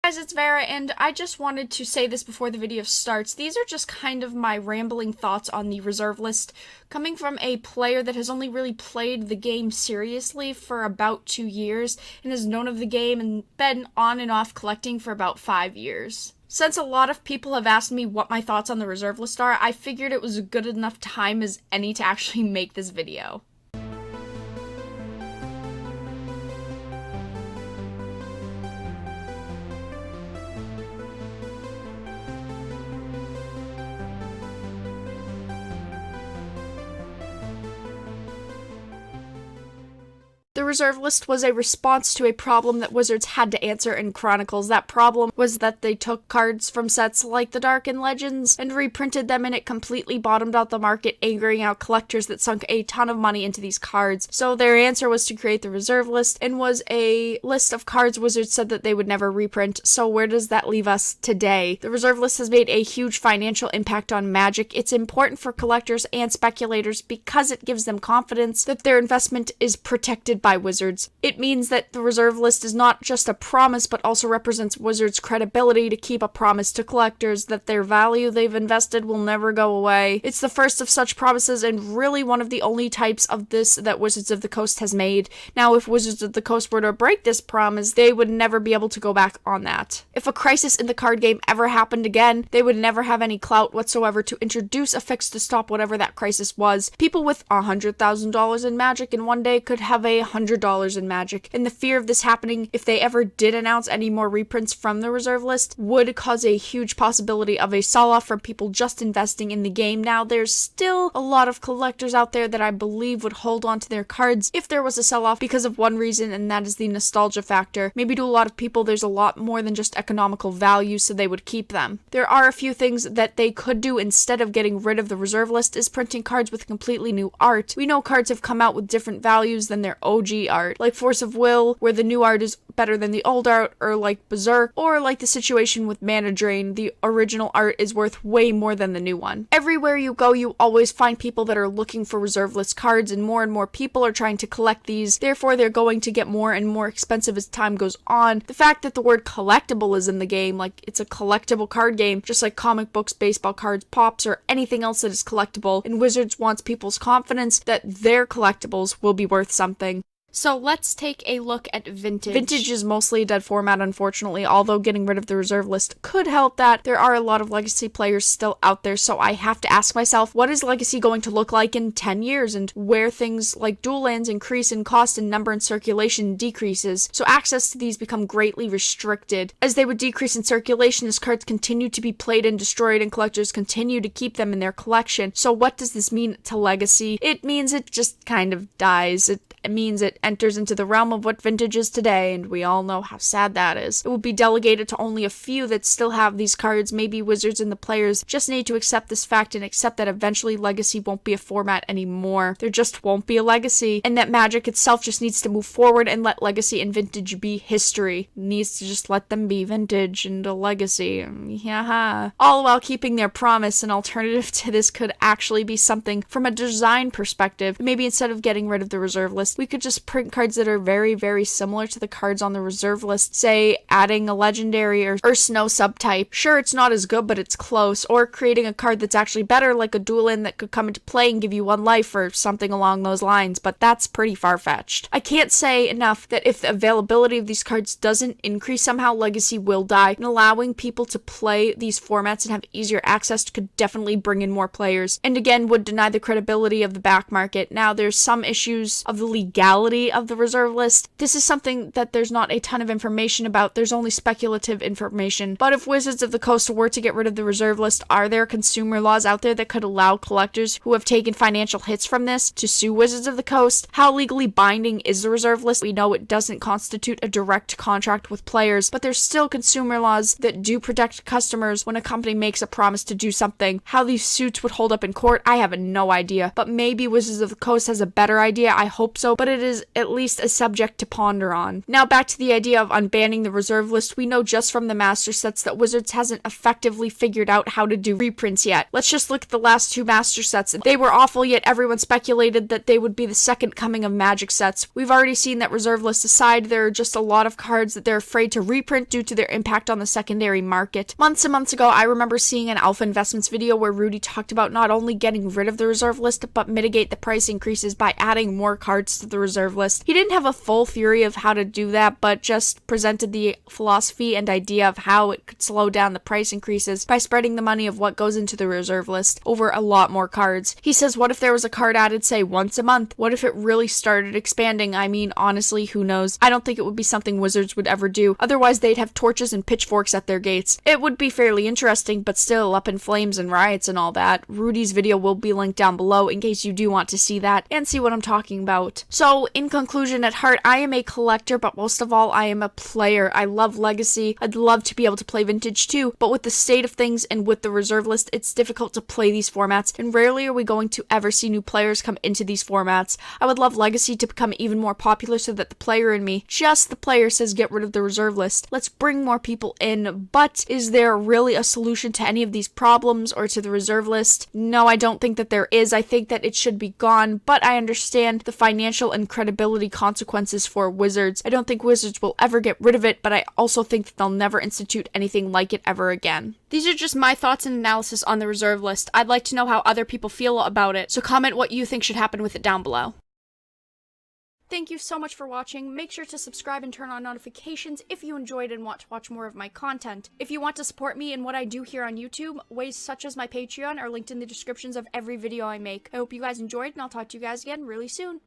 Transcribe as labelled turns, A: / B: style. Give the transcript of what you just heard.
A: Guys, it's Vera, and I just wanted to say this before the video starts. These are just kind of my rambling thoughts on the reserve list, coming from a player that has only really played the game seriously for about 2 years, and has known of the game and been on and off collecting for about 5 years. Since a lot of people have asked me what my thoughts on the reserve list are, I figured it was a good enough time as any to actually make this video. The reserve list was a response to a problem that Wizards had to answer in Chronicles. That problem was that they took cards from sets like the Dark and Legends and reprinted them, and it completely bottomed out the market, angering out collectors that sunk a ton of money into these cards. So their answer was to create the reserve list, and was a list of cards Wizards said that they would never reprint. So where does that leave us today? The reserve list has made a huge financial impact on Magic. It's important for collectors and speculators because it gives them confidence that their investment is protected by Wizards. It means that the reserve list is not just a promise, but also represents Wizards' credibility to keep a promise to collectors that their value they've invested will never go away. It's the first of such promises, and really one of the only types of this that Wizards of the Coast has made. Now, if Wizards of the Coast were to break this promise, they would never be able to go back on that. If a crisis in the card game ever happened again, they would never have any clout whatsoever to introduce a fix to stop whatever that crisis was. People with $100,000 in Magic in one day could have $100 in Magic, and the fear of this happening if they ever did announce any more reprints from the reserve list would cause a huge possibility of a sell-off from people just investing in the game. Now, there's still a lot of collectors out there that I believe would hold on to their cards if there was a sell-off because of one reason, and that is the nostalgia factor. Maybe to a lot of people there's a lot more than just economical value, so they would keep them. There are a few things that they could do instead of getting rid of the reserve list, is printing cards with completely new art. We know cards have come out with different values than their OG art, like Force of Will, where the new art is better than the old art, or like Berserk, or like the situation with Mana Drain, the original art is worth way more than the new one. Everywhere you go, you always find people that are looking for reserve list cards, and more people are trying to collect these. Therefore, they're going to get more and more expensive as time goes on. The fact that the word collectible is in the game, like it's a collectible card game, just like comic books, baseball cards, pops, or anything else that is collectible, and Wizards wants people's confidence that their collectibles will be worth something. So let's take a look at Vintage. Vintage is mostly a dead format, unfortunately, although getting rid of the reserve list could help that. There are a lot of Legacy players still out there, so I have to ask myself, what is Legacy going to look like in 10 years, and where things like dual lands increase in cost and number and circulation decreases, so access to these become greatly restricted. As they would decrease in circulation as cards continue to be played and destroyed and collectors continue to keep them in their collection. So what does this mean to Legacy? It means it just kind of dies. It means it enters into the realm of what Vintage is today, and we all know how sad that is. It will be delegated to only a few that still have these cards. Maybe Wizards and the players just need to accept this fact and accept that eventually Legacy won't be a format anymore. There just won't be a Legacy, and that Magic itself just needs to move forward and let Legacy and Vintage be history. It needs to just let them be Vintage and a Legacy. Yeah. All while keeping their promise. An alternative to this could actually be something from a design perspective. Maybe instead of getting rid of the reserve list, we could just print cards that are very similar to the cards on the reserve list, say adding a legendary or snow subtype. Sure, it's not as good, but it's close. Or creating a card that's actually better, like a dual land that could come into play and give you 1 life or something along those lines, but that's pretty far-fetched. I can't say enough that if the availability of these cards doesn't increase somehow, Legacy will die, and allowing people to play these formats and have easier access could definitely bring in more players, and again would deny the credibility of the back market. Now, there's some issues of the legality of the reserve list. This is something that there's not a ton of information about. There's only speculative information. But if Wizards of the Coast were to get rid of the reserve list, are there consumer laws out there that could allow collectors who have taken financial hits from this to sue Wizards of the Coast? How legally binding is the reserve list? We know it doesn't constitute a direct contract with players, but there's still consumer laws that do protect customers when a company makes a promise to do something. How these suits would hold up in court, I have no idea. But maybe Wizards of the Coast has a better idea. I hope so, so, but it is at least a subject to ponder on. Now back to the idea of unbanning the reserve list. We know just from the master sets that Wizards hasn't effectively figured out how to do reprints yet. Let's just look at the last two master sets. They were awful, yet everyone speculated that they would be the second coming of Magic sets. We've already seen that reserve list aside, there are just a lot of cards that they're afraid to reprint due to their impact on the secondary market. Months and months ago, I remember seeing an Alpha Investments video where Rudy talked about not only getting rid of the reserve list, but mitigate the price increases by adding more cards to the reserve list. He didn't have a full theory of how to do that, but just presented the philosophy and idea of how it could slow down the price increases by spreading the money of what goes into the reserve list over a lot more cards. He says, what if there was a card added, say, once a month? What if it really started expanding? I mean, honestly, who knows? I don't think it would be something Wizards would ever do. Otherwise, they'd have torches and pitchforks at their gates. It would be fairly interesting, but still up in flames and riots and all that. Rudy's video will be linked down below in case you do want to see that and see what I'm talking about. So, in conclusion, at heart, I am a collector, but most of all, I am a player. I love Legacy. I'd love to be able to play Vintage too, but with the state of things and with the reserve list, it's difficult to play these formats, and rarely are we going to ever see new players come into these formats. I would love Legacy to become even more popular so that the player in me, just the player, says get rid of the reserve list. Let's bring more people in, but is there really a solution to any of these problems or to the reserve list? No, I don't think that there is. I think that it should be gone, but I understand the financial and credibility consequences for Wizards. I don't think Wizards will ever get rid of it, but I also think that they'll never institute anything like it ever again. These are just my thoughts and analysis on the reserve list. I'd like to know how other people feel about it, so comment what you think should happen with it down below. Thank you so much for watching. Make sure to subscribe and turn on notifications if you enjoyed and want to watch more of my content. If you want to support me in what I do here on YouTube, ways such as my Patreon are linked in the descriptions of every video I make. I hope you guys enjoyed, and I'll talk to you guys again really soon.